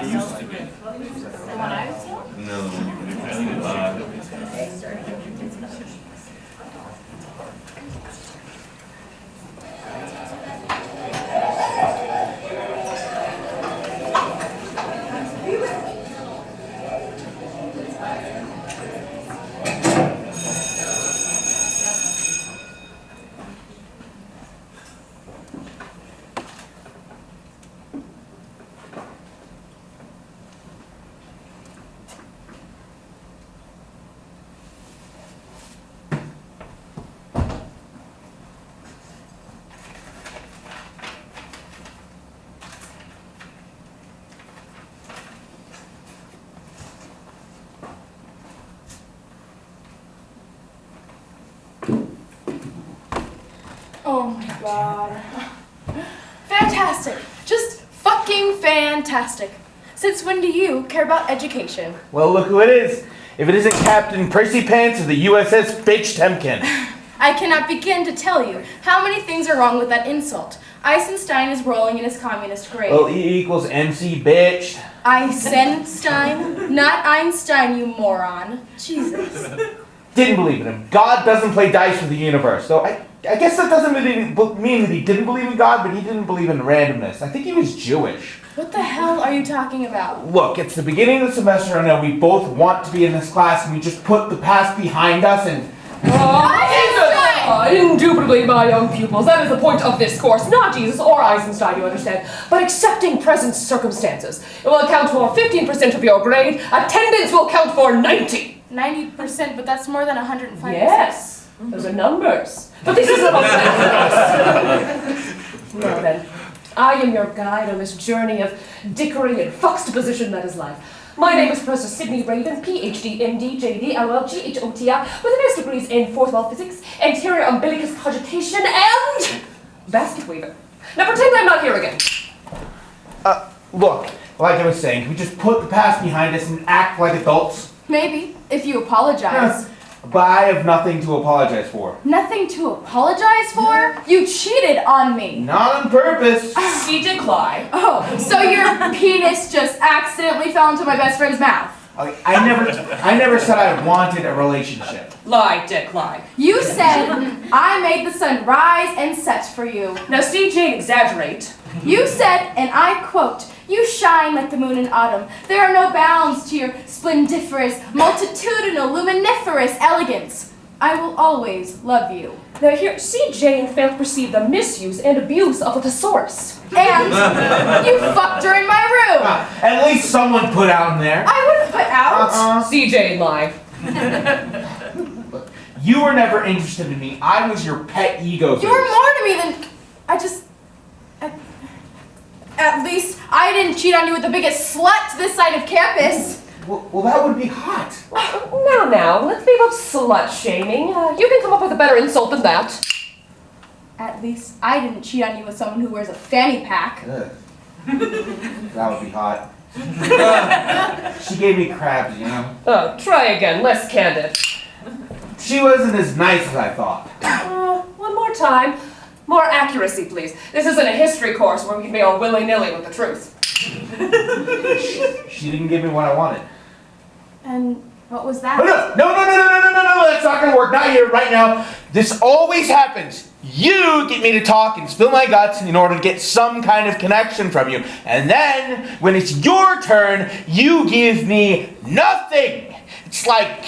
used to be. The one I was telling? No, Oh my god. Fantastic. Just fucking fantastic. Since when do you care about education? Well, look who it is. If it isn't Captain Prissy Pants of the USS Bitch Temkin. I cannot begin to tell you how many things are wrong with that insult. Eisenstein is rolling in his communist grave. Well, E equals MC Bitch. Eisenstein? Not Einstein, you moron. Jesus. Didn't believe in him. God doesn't play dice with the universe. So I guess that doesn't really mean that he didn't believe in God, but he didn't believe in randomness. I think he was Jewish. What the hell are you talking about? Look, it's the beginning of the semester. I know we both want to be in this class, and we just put the past behind us and... Indubitably, my young pupils, that is the point of this course. Not Jesus or Eisenstein, you understand, but accepting present circumstances. It will account for 15% of your grade. Attendance will count for 90. 90%, but that's more than 105%. Yes, those are numbers. But this is about Now then, I am your guide on this journey of dickery and juxtaposition that is life. My name is Professor Sidney Raven, PhD, MD, JD, LL, GHOTI, with advanced degrees in fourth wall physics, anterior umbilicus cogitation, and basket weaving. Now pretend I'm not here again. Look, like I was saying, can we just put the past behind us and act like adults? Maybe, if you apologize. But I have nothing to apologize for. Nothing to apologize for? You cheated on me. Not on purpose. CJ Clyde. Oh, so your penis just accidentally fell into my best friend's mouth. I never said I wanted a relationship. Lie, Dick, lie. You said I made the sun rise and set for you. Now CJ, exaggerate. You said, and I quote, "You shine like the moon in autumn. There are no bounds to your splendiferous, multitudinal, luminiferous elegance. I will always love you." Now here, CJ and failed to perceive the misuse and abuse of a thesaurus. And you fucked her in my room. At least someone put out in there. I wouldn't put out. CJ lie. You were never interested in me. I was your pet ego. You were more to me than At least I didn't cheat on you with the biggest slut this side of campus. Well, that would be hot. Now, let's leave up slut shaming. You can come up with a better insult than that. At least I didn't cheat on you with someone who wears a fanny pack. Ugh. That would be hot. She gave me crabs, you know? Oh, try again, less candid. She wasn't as nice as I thought. One more time. More accuracy, please. This isn't a history course where we can be all willy-nilly with the truth. She didn't give me what I wanted. And what was that? Oh, no, that's not gonna work. Not here, right now. This always happens. You get me to talk and spill my guts in order to get some kind of connection from you. And then, when it's your turn, you give me nothing. It's like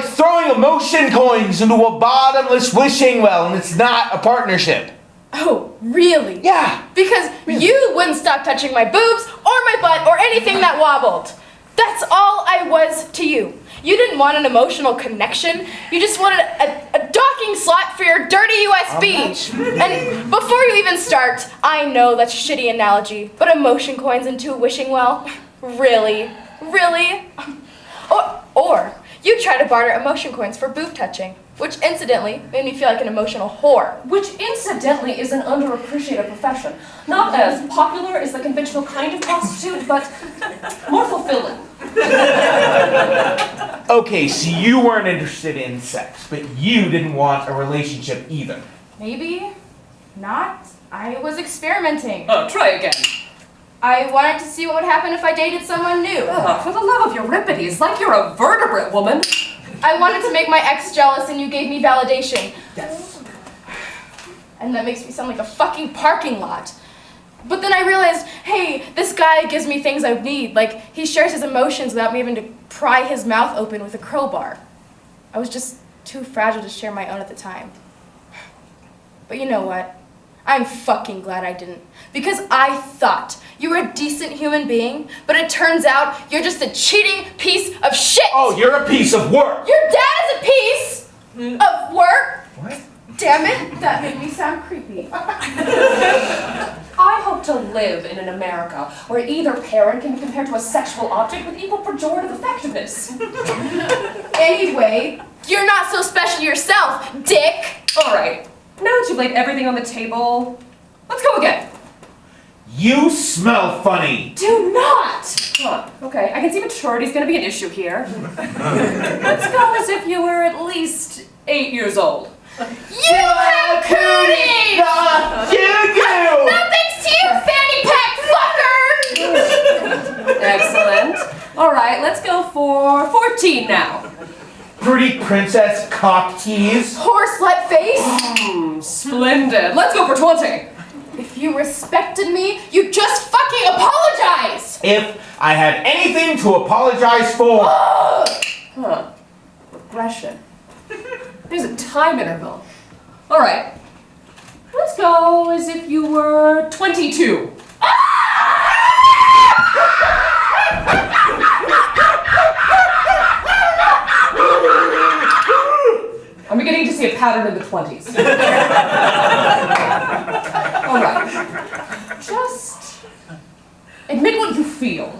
throwing emotion coins into a bottomless wishing well, and it's not a partnership. Oh, really? Yeah. Because you wouldn't stop touching my boobs or my butt or anything that wobbled. That's all I was to you. You didn't want an emotional connection. You just wanted a docking slot for your dirty USB. And before you even start, I know that's a shitty analogy, but emotion coins into a wishing well? Really? Really? Or you try to barter emotion coins for boob touching, which incidentally made me feel like an emotional whore. Which incidentally is an underappreciated profession. Not as popular as the conventional kind of prostitute, but more fulfilling. Okay, so you weren't interested in sex, but you didn't want a relationship either. Maybe not. I was experimenting. Oh, try again. I wanted to see what would happen if I dated someone new. For the love of Euripides, like you're a vertebrate woman. I wanted to make my ex jealous and you gave me validation. Yes. And that makes me sound like a fucking parking lot. But then I realized, hey, this guy gives me things I need. Like, he shares his emotions without me having to pry his mouth open with a crowbar. I was just too fragile to share my own at the time. But you know what? I'm fucking glad I didn't. Because I thought you were a decent human being, but it turns out you're just a cheating piece of shit! Oh, you're a piece of work! Your dad is a piece of work! What? Damn it, that made me sound creepy. I hope to live in an America where either parent can be compared to a sexual object with equal pejorative effectiveness. Anyway, you're not so special yourself, dick! All right, now that you've laid everything on the table, let's go again. You smell funny! Do not! Huh, okay, I can see maturity's gonna be an issue here. Let's go as if you were at least 8 years old. You have cooties! You do! That thanks to you, fanny pack fucker! Excellent. All right, let's go for 14 now. Pretty princess cock tease. Horse slut face! Splendid. Let's go for 20. If you respected me, you'd just fucking apologize! If I had anything to apologize for. Huh. Regression. There's a time interval. All right. Let's go as if you were 22. I'm beginning to see a pattern in the 20s. All right. Just admit what you feel.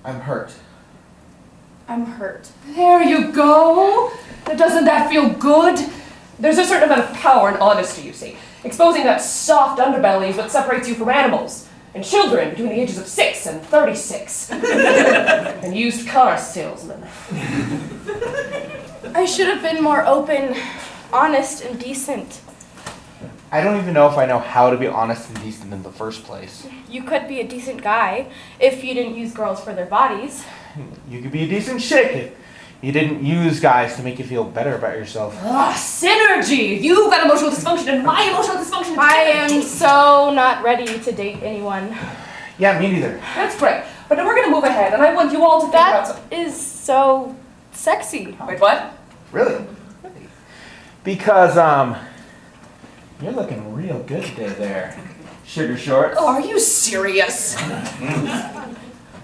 I'm hurt. I'm hurt. There you go. Doesn't that feel good? There's a certain amount of power in honesty, you see. Exposing that soft underbelly is what separates you from animals and children between the ages of 6 and 36. And used car salesmen. I should have been more open, honest, and decent. I don't even know if I know how to be honest and decent in the first place. You could be a decent guy if you didn't use girls for their bodies. You could be a decent chick if you didn't use guys to make you feel better about yourself. Synergy! You've got emotional dysfunction and my emotional dysfunction. I am so not ready to date anyone. Yeah, me neither. That's great. But we're going to move ahead, and I want you all to figure out something. That is so sexy. Wait, what? Really? Because, you're looking real good today there. Sugar shorts. Oh, are you serious?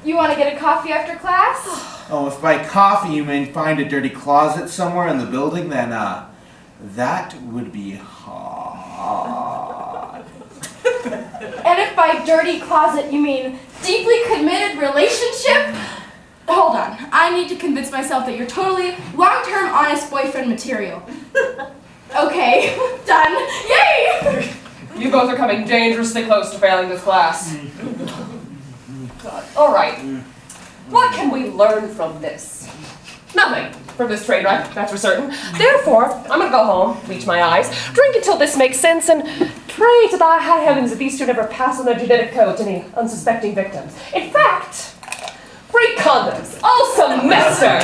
You want to get a coffee after class? Oh, if by coffee you mean find a dirty closet somewhere in the building, then, that would be hot. And if by dirty closet you mean deeply committed relationship? Hold on. I need to convince myself that you're totally long-term honest boyfriend material. Okay, done. Yay! You both are coming dangerously close to failing this class. God. All right. What can we learn from this? Nothing from this train wreck, that's for certain. Therefore, I'm gonna go home, bleach my eyes, drink until this makes sense, and pray to the high heavens that these two never pass on their genetic code to any unsuspecting victims. In fact, free condoms all semester.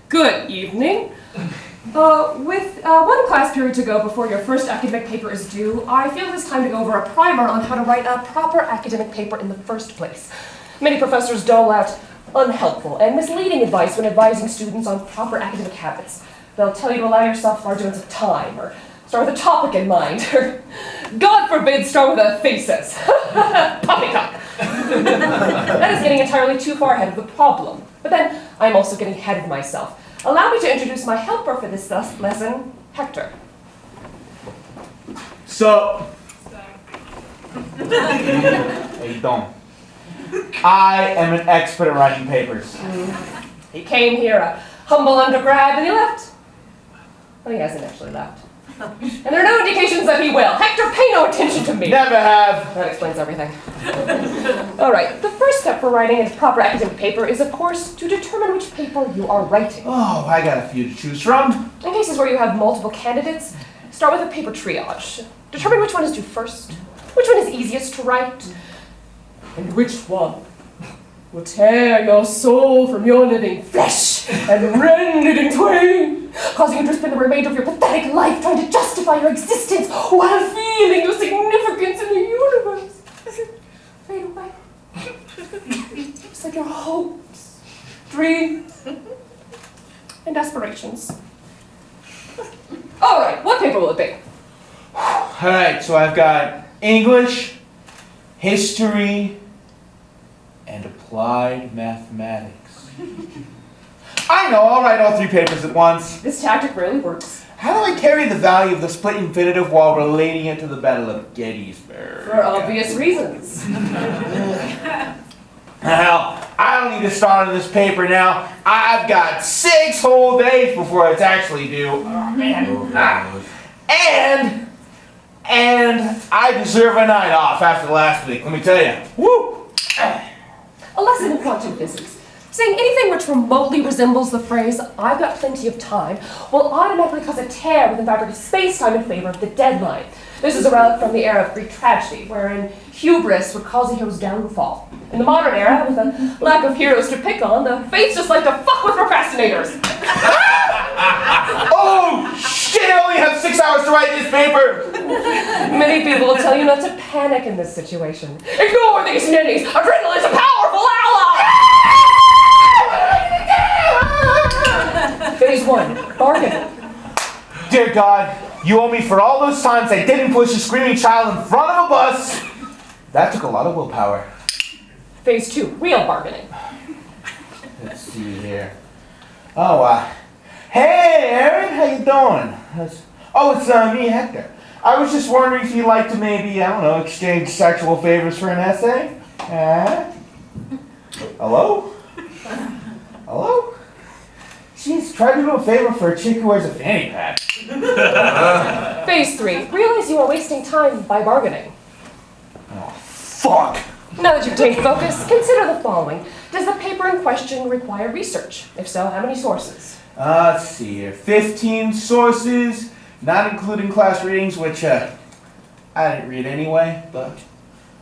Good evening. With one class period to go before your first academic paper is due, I feel it's time to go over a primer on how to write a proper academic paper in the first place. Many professors dole out unhelpful and misleading advice when advising students on proper academic habits. They'll tell you to allow yourself large amounts of time, or start with a topic in mind, or God forbid, start with a thesis. Poppycock. That is getting entirely too far ahead of the problem. But then, I'm also getting ahead of myself. Allow me to introduce my helper for this lesson, Hector. So. Hey, don't. I am an expert at writing papers. He came here a humble undergrad and he left Well, he hasn't actually left. And there are no indications that he will. Hector, pay no attention to me. Never have. That explains everything. All right, the first step for writing a proper academic paper is, of course, to determine which paper you are writing. Oh, I got a few to choose from. In cases where you have multiple candidates, start with a paper triage. Determine which one is due first, which one is easiest to write, and which one will tear your soul from your living flesh and rend it in twain, causing you to spend the remainder of your pathetic life trying to justify your existence while feeling your significance in the universe. Fade away. Just like your hopes, dreams, and aspirations. All right, what paper will it be? All right, so I've got English, history, and applied mathematics. I know, I'll write all 3 papers at once. This tactic really works. How do I carry the value of the split infinitive while relating it to the Battle of Gettysburg? For obvious reasons. Hell, I don't need to start on this paper now. I've got 6 whole days before it's actually due. Oh, man. And I deserve a night off after last week, let me tell you. Woo! A lesson in quantum physics. Saying anything which remotely resembles the phrase, "I've got plenty of time," will automatically cause a tear within the fabric of space-time in favor of the deadline. This is a relic from the era of Greek tragedy, wherein hubris would cause a hero's downfall. In the modern era, with a lack of heroes to pick on, the fates just like to fuck with procrastinators. Oh, shit, I only have 6 hours to write this paper! Many people will tell you not to panic in this situation. Ignore these ninnies! Adrenaline is a powerful ally! Phase 1, bargaining. Dear God, you owe me for all those times I didn't push a screaming child in front of a bus. That took a lot of willpower. Phase 2, real bargaining. Let's see here. Oh, hey, Aaron, how you doing? It's me, Hector. I was just wondering if you'd like to maybe, I don't know, exchange sexual favors for an essay? Hello? Hello? Jeez, try to do a favor for a chick who wears a fanny pack. Phase 3, realize you are wasting time by bargaining. Oh, fuck! Now that you've taken focus, consider the following. Does the paper in question require research? If so, how many sources? Let's see here. 15 sources, not including class readings, which I didn't read anyway, but...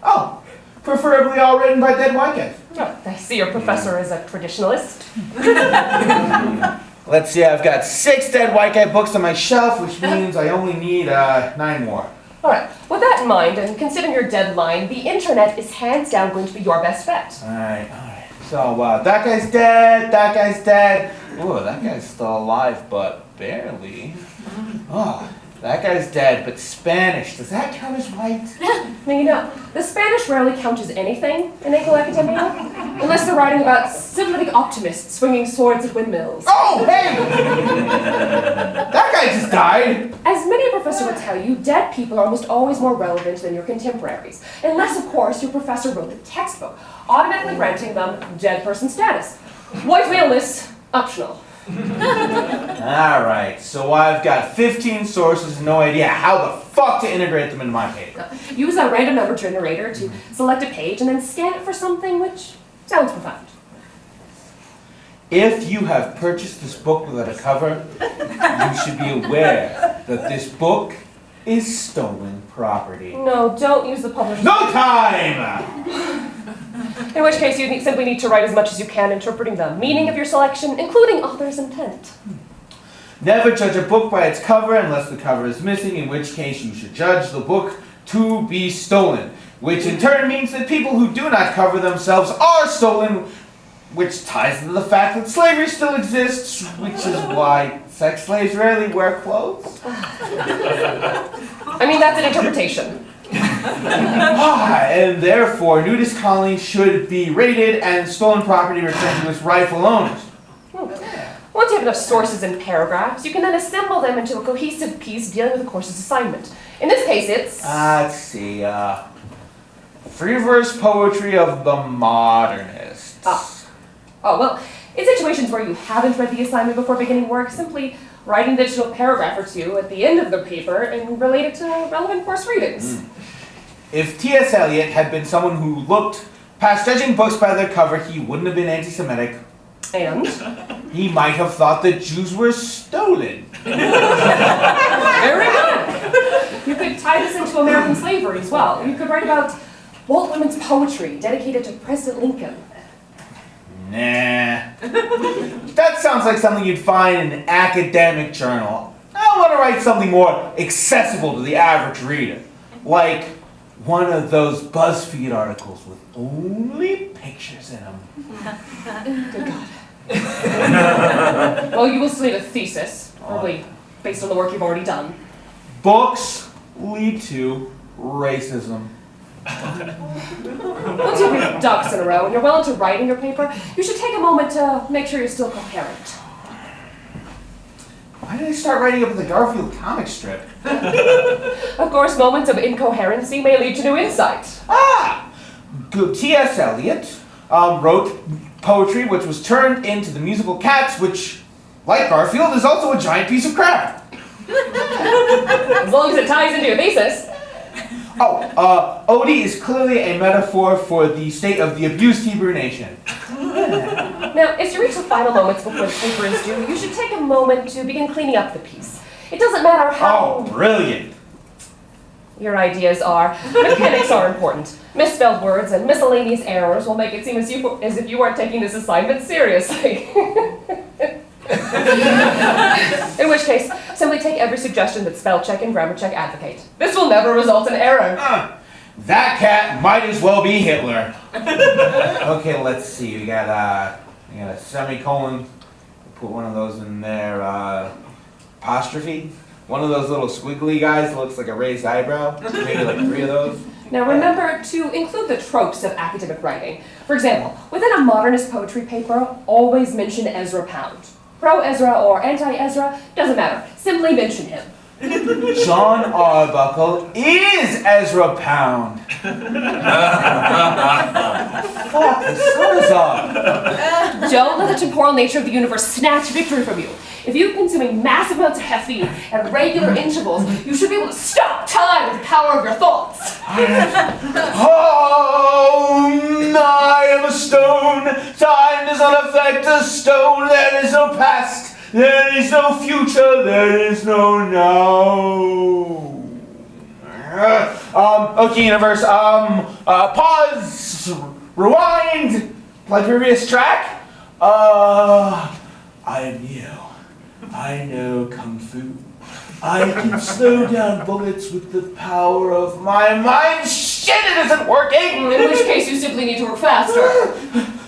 Oh, preferably all written by dead white guys. Oh, I see your professor is a traditionalist. Let's see, I've got 6 dead white guy books on my shelf, which means I only need 9 more. All right, with that in mind, and considering your deadline, the internet is hands down going to be your best bet. All right. So, that guy's dead, that guy's dead. Ooh, that guy's still alive, but barely. Oh, that guy's dead, but Spanish. Does that count as white? Now, you know, the Spanish rarely count as anything in Anglo Academia, unless they're writing about syphilitic optimists swinging swords at windmills. Oh, hey! That guy just died. As many professors will tell you, dead people are almost always more relevant than your contemporaries, unless, of course, your professor wrote the textbook, automatically granting them dead person status. White maleness, optional. Alright, so I've got 15 sources and no idea how the fuck to integrate them into my paper. Use a random number generator to select a page and then scan it for something which sounds profound. If you have purchased this book without a cover, you should be aware that this book is stolen property. No, don't use the publisher's... No time! In which case, you simply need to write as much as you can interpreting the meaning of your selection, including author's intent. Never judge a book by its cover unless the cover is missing, in which case you should judge the book to be stolen, which in turn means that people who do not cover themselves are stolen, which ties into the fact that slavery still exists, which is why sex slaves rarely wear clothes. I mean, that's an interpretation. And therefore, nudist colonies should be raided and stolen property returned to its rightful owners. Once you have enough sources and paragraphs, you can then assemble them into a cohesive piece dealing with the course's assignment. In this case, it's... Let's see, free verse poetry of the modernists. Oh, well, in situations where you haven't read the assignment before beginning work, simply write an additional paragraph or two at the end of the paper and relate it to relevant course readings. If T.S. Eliot had been someone who looked past judging books by their cover, he wouldn't have been anti-Semitic. And? He might have thought that Jews were stolen. Very good. You could tie this into American slavery as well. You could write about Walt Whitman's poetry dedicated to President Lincoln. Nah. That sounds like something you'd find in an academic journal. I want to write something more accessible to the average reader. Like one of those BuzzFeed articles with only pictures in them. Good God. Well, you will still need a thesis, probably based on the work you've already done. Books lead to racism. Once you've your ducks in a row and you're well into writing your paper, you should take a moment to make sure you're still coherent. Why did I start writing up the Garfield comic strip? Of course, moments of incoherency may lead to new insight. T.S. Eliot wrote poetry which was turned into the musical Cats, which, like Garfield, is also a giant piece of crap. As long as it ties into your thesis. Odie is clearly a metaphor for the state of the abused Hebrew nation. Now, as you reach the final moments before the paper is due, you should take a moment to begin cleaning up the piece. It doesn't matter how... Oh, brilliant. Your ideas are. Mechanics are important. Misspelled words and miscellaneous errors will make it seem as if you weren't taking this assignment seriously. In which case, simply take every suggestion that spell check and grammar check advocate. This will never result in error. That cat might as well be Hitler. Okay, let's see. We got a semicolon. Put one of those in there. Apostrophe. One of those little squiggly guys that looks like a raised eyebrow. Maybe like 3 of those. Now remember to include the tropes of academic writing. For example, within a modernist poetry paper, always mention Ezra Pound. Pro-Ezra or anti-Ezra, doesn't matter. Simply mention him. John Arbuckle is Ezra Pound. Fuck, the sun is up. Don't let the temporal nature of the universe snatch victory from you. If you're consuming massive amounts of caffeine at regular intervals, you should be able to stop time with the power of your thoughts. Oh, I am a stone. Time does not affect a stone. There is no past. There is no future. There is no now. Okay, universe. Pause. Rewind. Play previous track. I am you. I know Kung Fu. I can slow down bullets with the power of my mind. Shit, it isn't working! In which case you simply need to work faster.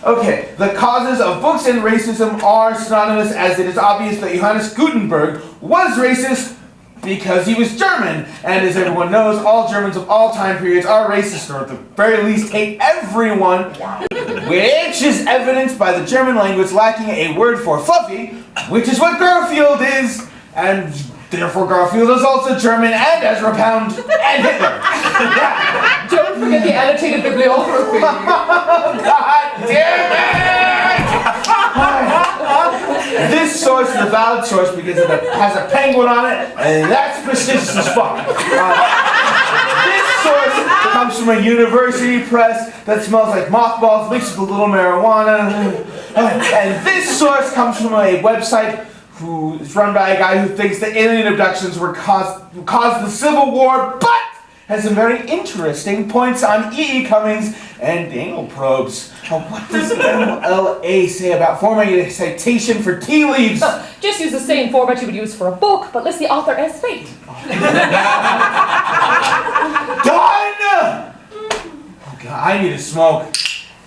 Okay, the causes of books and racism are synonymous, as it is obvious that Johannes Gutenberg was racist because he was German. And as everyone knows, all Germans of all time periods are racist, or at the very least hate everyone, which is evidenced by the German language lacking a word for fluffy, which is what Garfield is, and therefore Garfield is also German, and Ezra Pound, and Hitler. Yeah. Don't forget the annotated bibliography. God damn it! This source is a valid source because it has a penguin on it, and that's prestigious as fuck. This source comes from a university press that smells like mothballs mixed with a little marijuana. And this source comes from a website who is run by a guy who thinks that alien abductions caused the Civil War, but has some very interesting points on E.E. Cummings and anal probes. What does MLA say about formatting a citation for tea leaves? Just use the same format you would use for a book, but list the author as fate. Done! Oh God, I need a smoke.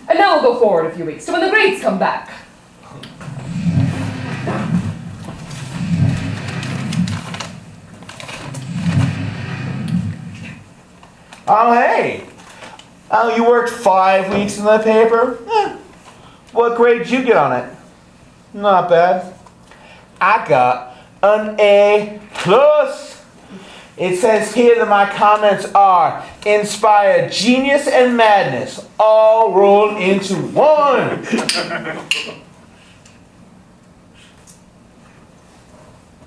And now we'll go forward a few weeks to when the grades come back. Oh, hey. Oh, you worked 5 weeks in the paper? What grade did you get on it? Not bad. I got an A+. It says here that my comments are inspire genius and madness, all rolled into one.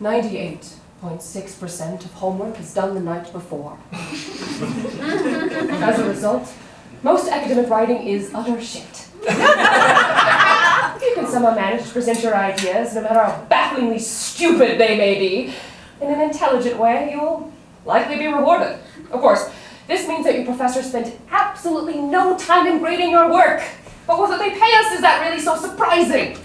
98.6% of homework is done the night before. As a result, most academic writing is utter shit. If you can somehow manage to present your ideas, no matter how bafflingly stupid they may be, in an intelligent way, you will likely be rewarded. Of course, this means that your professor spent absolutely no time in grading your work. But what they pay us is that really so surprising?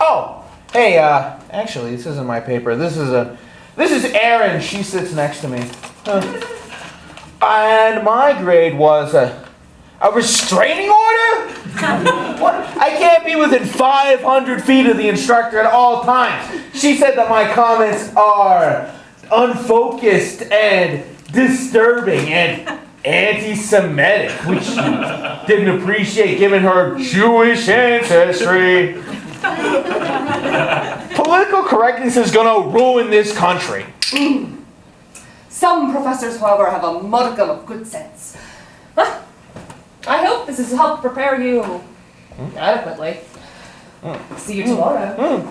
Oh, hey, actually, this isn't my paper. This is Erin. She sits next to me. And my grade was a restraining order? What? I can't be within 500 feet of the instructor at all times. She said that my comments are unfocused and disturbing and anti-Semitic, which she didn't appreciate given her Jewish ancestry. Political correctness is gonna ruin this country. Some professors, however, have a modicum of good sense. Huh? I hope this has helped prepare you adequately. See you tomorrow.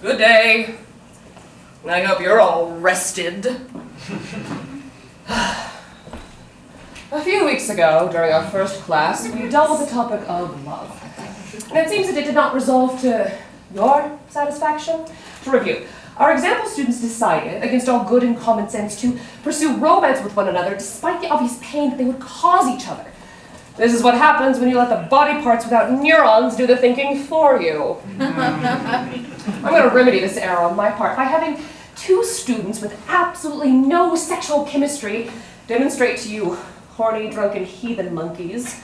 Good day. I hope you're all rested. A few weeks ago, during our first class, we dealt with the topic of love. And it seems that it did not resolve to your satisfaction. To review, our example students decided, against all good and common sense, to pursue romance with one another despite the obvious pain that they would cause each other. This is what happens when you let the body parts without neurons do the thinking for you. I'm going to remedy this error on my part by having two students with absolutely no sexual chemistry demonstrate to you horny, drunken heathen monkeys,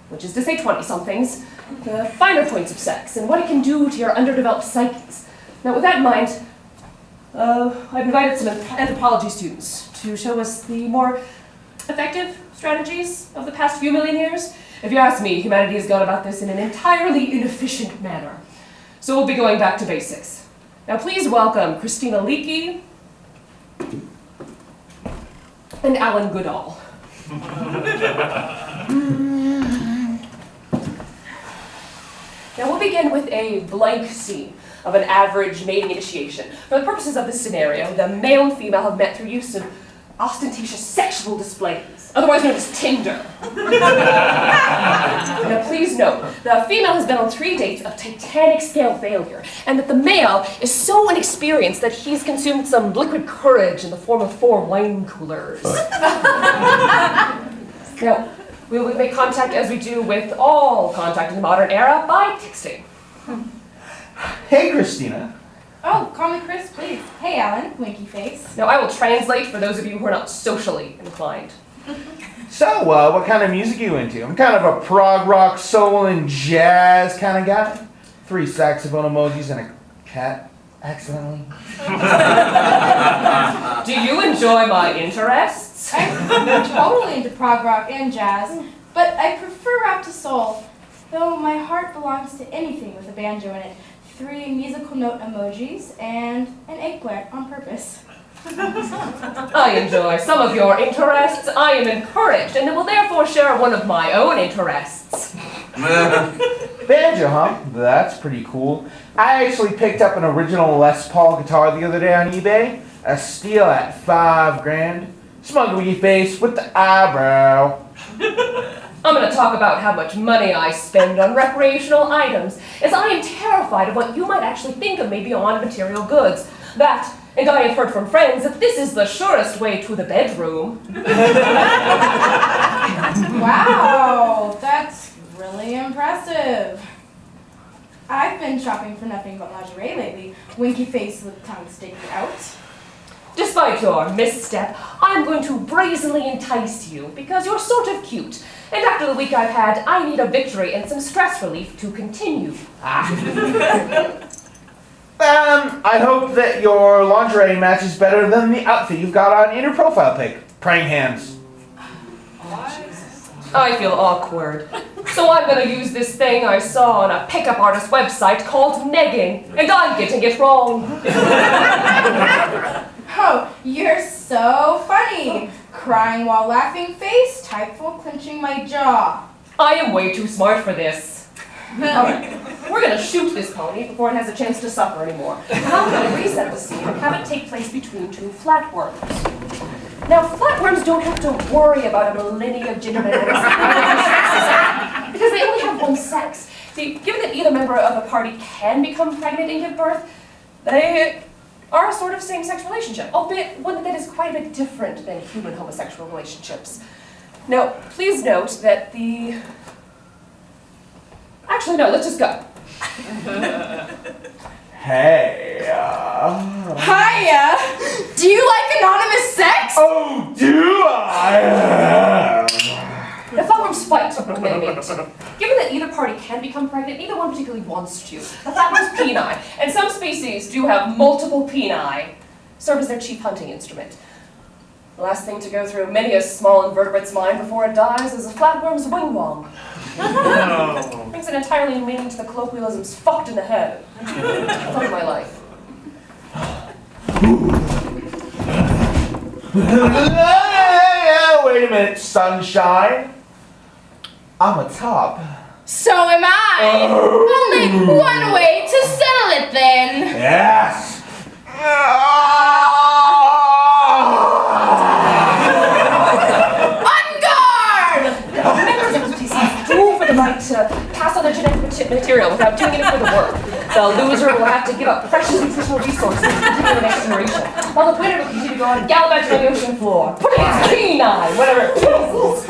which is to say 20-somethings, the finer points of sex and what it can do to your underdeveloped psyches. Now, with that in mind, I've invited some anthropology students to show us the more effective strategies of the past few million years. If you ask me, humanity has gone about this in an entirely inefficient manner. So we'll be going back to basics. Now please welcome Christina Leakey and Alan Goodall. Now we'll begin with a blank scene of an average mating initiation. For the purposes of this scenario, the male and female have met through use of ostentatious sexual displays, otherwise known as Tinder. Now please note, the female has been on 3 dates of Titanic scale failure, and that the male is so inexperienced that he's consumed some liquid courage in the form of 4 wine coolers. Now, we will make contact as we do with all contact in the modern era by texting. Hey, Christina. Oh, call me Kris, please. Hey, Alan, winky face. Now, I will translate for those of you who are not socially inclined. So, what kind of music are you into? I'm kind of a prog rock, soul, and jazz kind of guy. 3 saxophone emojis and a cat, accidentally. Do you enjoy my interests? I'm totally into prog rock and jazz, but I prefer rap to soul, though my heart belongs to anything with a banjo in it. 3 musical note emojis and an eggplant on purpose. I enjoy some of your interests. I am encouraged, and will therefore share one of my own interests. Banjo, huh? That's pretty cool. I actually picked up an original Les Paul guitar the other day on eBay. A steal at $5,000. Smuggy face with the eyebrow. I'm going to talk about how much money I spend on recreational items, as I am terrified of what you might actually think of me beyond material goods. That, and I have heard from friends that this is the surest way to the bedroom. Wow, that's really impressive. I've been shopping for nothing but lingerie lately, winky face with tongue sticking out. Despite your misstep, I'm going to brazenly entice you, because you're sort of cute. And after the week I've had, I need a victory and some stress relief to continue. I hope that your lingerie matches better than the outfit you've got on in your profile pic. Praying hands. I feel awkward. So I'm gonna use this thing I saw on a pickup artist website called negging, and I'm getting it wrong. Oh, you're so funny. Crying while laughing face type while clenching my jaw. I am way too smart for this. Alright, we're gonna shoot this pony before it has a chance to suffer anymore. Now I'm gonna reset the scene and have it take place between two flatworms. Now, flatworms don't have to worry about a millennia of gender dynamics because they only have one sex. See, given that either member of a party can become pregnant and give birth, they are a sort of same-sex relationship, albeit one that is quite a bit different than human homosexual relationships. Now, please note that the... Actually, no, let's just go. Hey, Hiya! Do you like anonymous sex? Oh, do I? The flatworms fight when they mate. Given that either party can become pregnant, neither one particularly wants to. The flatworms' peni, and some species do have multiple peni, serve as their chief hunting instrument. The last thing to go through many a small invertebrate's mind before it dies is a flatworm's wing-wong. Brings an entirely new meaning to the colloquialisms fucked in the head. Fun of my life. Wait a minute, sunshine. I'm a top. So am I. Only one way to settle it then. Yes. On guard! Members of the species do for the right to pass on their genetic material without doing any further work. The loser will have to give up precious nutritional resources to continue the next generation, while the winner will continue to go on and gallivant on the ocean floor, putting its peni whatever it pleases.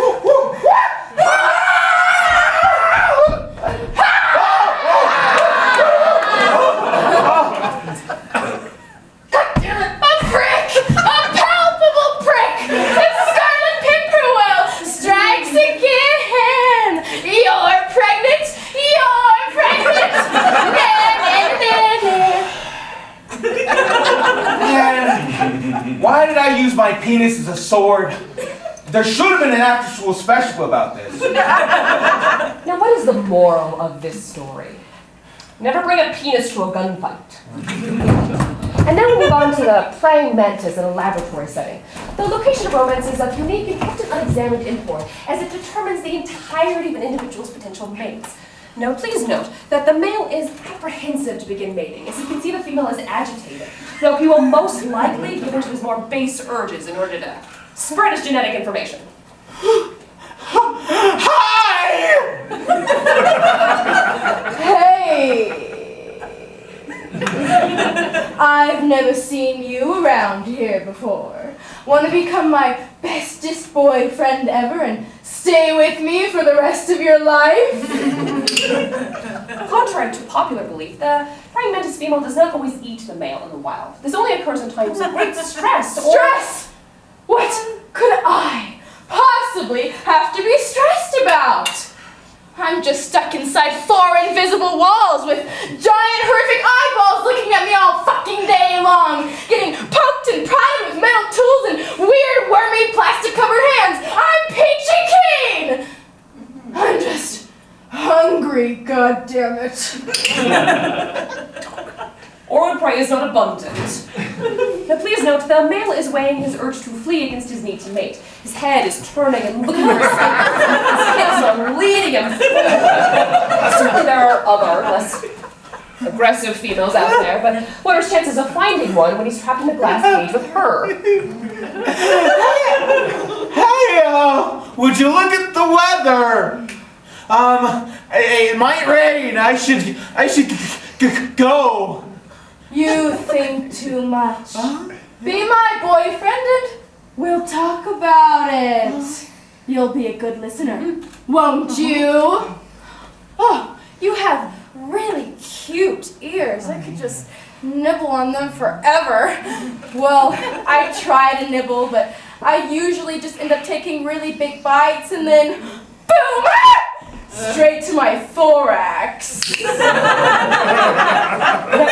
Why did I use my penis as a sword? There should have been an after-school special about this. Now, what is the moral of this story? Never bring a penis to a gunfight. And now we move on to the praying mantis in a laboratory setting. The location of romance is of unique and often unexamined import, as it determines the entirety of an individual's potential mates. Now, please note that the male is apprehensive to begin mating, as he can see the female as agitated, though he will most likely give in to his more base urges in order to spread his genetic information. Hi! Hey! I've never seen you around here before. Want to become my bestest boyfriend ever and stay with me for the rest of your life? Contrary to popular belief, the praying mantis female does not always eat the male in the wild. This only occurs in times of great stress or... Stress? What could I possibly have to be stressed about? I'm just stuck inside 4 invisible walls with giant horrific eyeballs looking at me all fucking day long, getting poked and prodded with metal tools and weird wormy plastic covered hands. I'm peachy keen! I'm just hungry, goddammit. Oral prey is not abundant. Now please note, the male is weighing his urge to flee against his need to mate. His head is turning and looking at his hips are leading him forward. Certainly there are other, less aggressive females out there, but what are his chances of finding one when he's trapped in a glass cage with her? Hey, would you look at the weather? It might rain. I should go. You think too much. Be my boyfriend and we'll talk about it. You'll be a good listener, won't you? Oh, you have really cute ears. I could just nibble on them forever. Well, I try to nibble, but I usually just end up taking really big bites and then boom! Straight to my thorax. Now,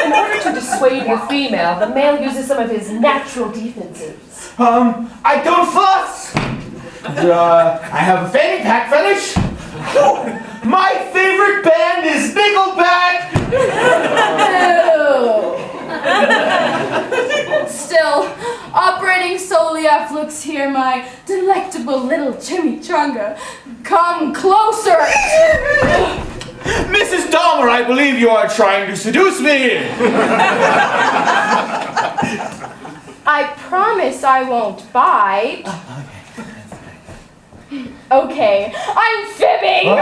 in order to dissuade the female, the male uses some of his natural defenses. I don't fuss. I have a fanny pack fetish. My favorite band is Nickelback. Still, operating solely off looks here, my delectable little chimichanga. Come closer. Mrs. Dahmer, I believe you are trying to seduce me. I promise I won't bite. Okay, I'm fibbing.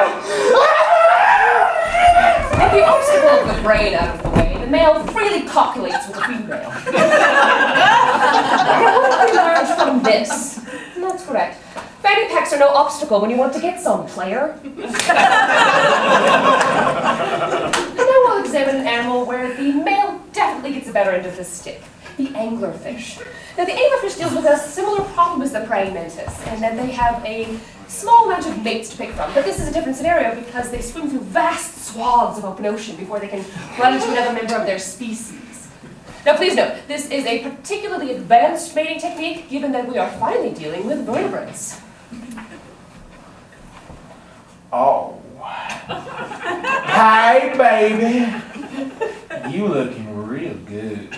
With the obstacle of the brain out of the way, the male freely copulates with the female. Now, what have we learned from this? That's correct. Fanny packs are no obstacle when you want to get some, player. Now we'll examine an animal where the male definitely gets the better end of the stick. The anglerfish. Now, the anglerfish deals with a similar problem as the praying mantis, and then they have a small amount of mates to pick from. But this is a different scenario because they swim through vast swaths of open ocean before they can run into another member of their species. Now, please note, this is a particularly advanced mating technique, given that we are finally dealing with vertebrates. Oh. Hi, baby. You looking real good.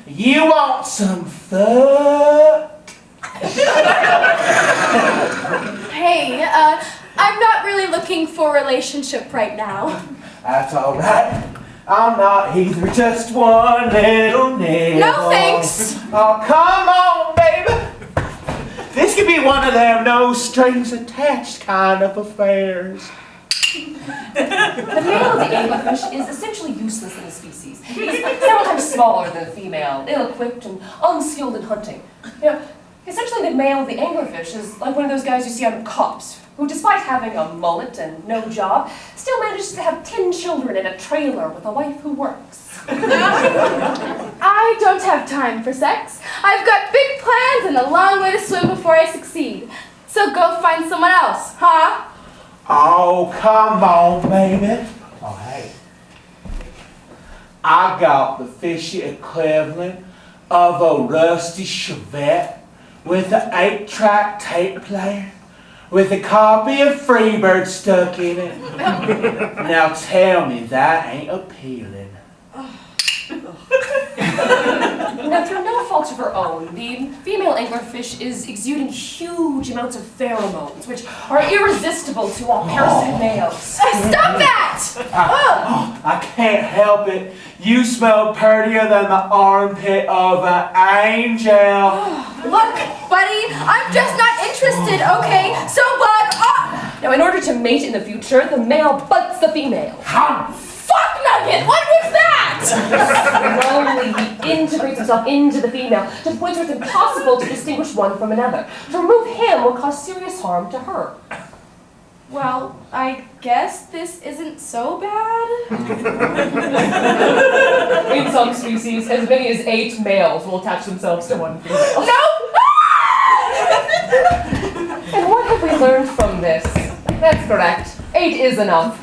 You want some fuck? Hey, I'm not really looking for a relationship right now. That's all right. I'm not either, just one little nibble. No thanks. Oh, come on, baby. This could be one of them no strings attached kind of affairs. The male of the anglerfish is essentially useless in the species. He's several times smaller than the female, ill-equipped and unskilled in hunting. You know, essentially the male of the anglerfish is like one of those guys you see on Cops, who despite having a mullet and no job, still manages to have 10 children in a trailer with a wife who works. I don't have time for sex. I've got big plans and a long way to swim before I succeed. So go find someone else, huh? Oh, come on, baby. Oh, hey. I got the fishy equivalent of a rusty Chevette with an 8-track tape player with a copy of Freebird stuck in it. Now tell me that ain't appealing. Now, through no fault of her own, the female anglerfish is exuding huge amounts of pheromones, which are irresistible to all parasitic males. Stop that! I can't help it. You smell prettier than the armpit of an angel. Look, buddy, I'm just not interested, okay? So bug off! Now, in order to mate in the future, the male bites the female. Fuck nugget! What was that? Slowly, he integrates himself into the female to the point where it's impossible to distinguish one from another. To remove him will cause serious harm to her. Well, I guess this isn't so bad. In some species, as many as 8 males will attach themselves to one female. No! And what have we learned from this? That's correct. 8 is enough.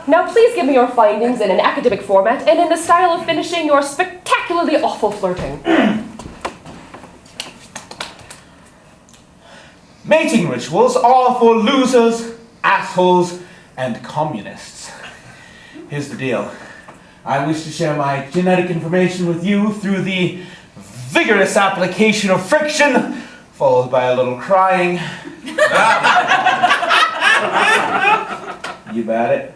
Now please give me your findings in an academic format and in the style of finishing your spectacularly awful flirting. Mating rituals are for losers, assholes, and communists. Here's the deal. I wish to share my genetic information with you through the vigorous application of friction, followed by a little crying. You got it?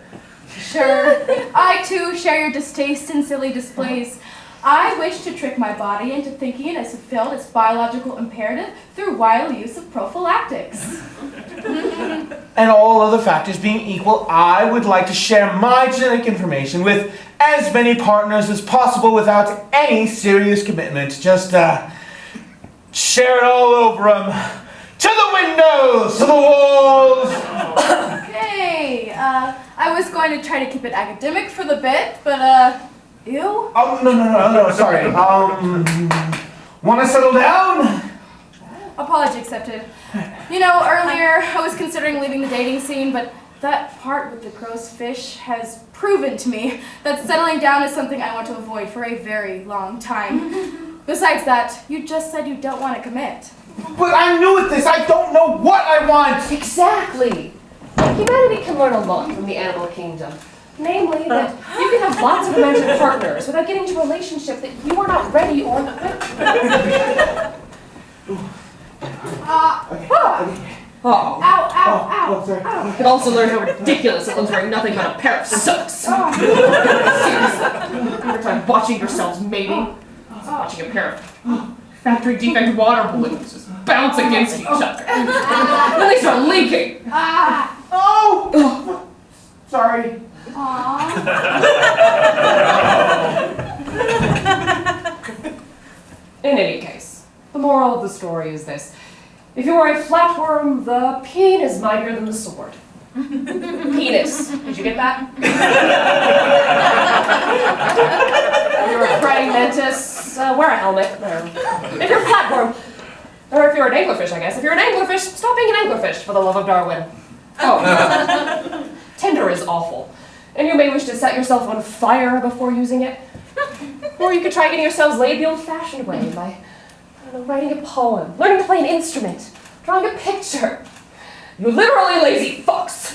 Sure. I too share your distaste in silly displays. I wish to trick my body into thinking it has fulfilled its biological imperative through wild use of prophylactics. And all other factors being equal, I would like to share my genetic information with as many partners as possible without any serious commitment. Just share it all over them. To the windows, to the walls. Okay, I was going to try to keep it academic for the bit, but ew. Oh, no, sorry. Want to settle down? Apology accepted. You know, earlier I was considering leaving the dating scene, but that part with the gross fish has proven to me that settling down is something I want to avoid for a very long time. Besides that, you just said you don't want to commit. But I'm new at this. I don't know what I want. Exactly. Humanity can learn a lot from the animal kingdom. Namely, that you can have lots of romantic partners without getting into a relationship that you are not ready or equipped for. Ow, ow, ow. Oh, sorry. You can also learn how ridiculous it looks wearing nothing but a pair of socks. Seriously. Every time watching yourselves mating, watching a pair of factory defect water balloons just bounce against each other. Then they start leaking. Oh! Sorry. In any case, the moral of the story is this. If you are a flatworm, the peen is mightier than the sword. Penis. Did you get that? If you're a praying mantis, wear a helmet. If you're a flatworm, or if you're an anglerfish, I guess. If you're an anglerfish, stop being an anglerfish, for the love of Darwin. Oh, Tinder is awful. And you may wish to set yourself on fire before using it. Or you could try getting yourselves laid the old-fashioned way by writing a poem, learning to play an instrument, drawing a picture. You literally lazy fucks.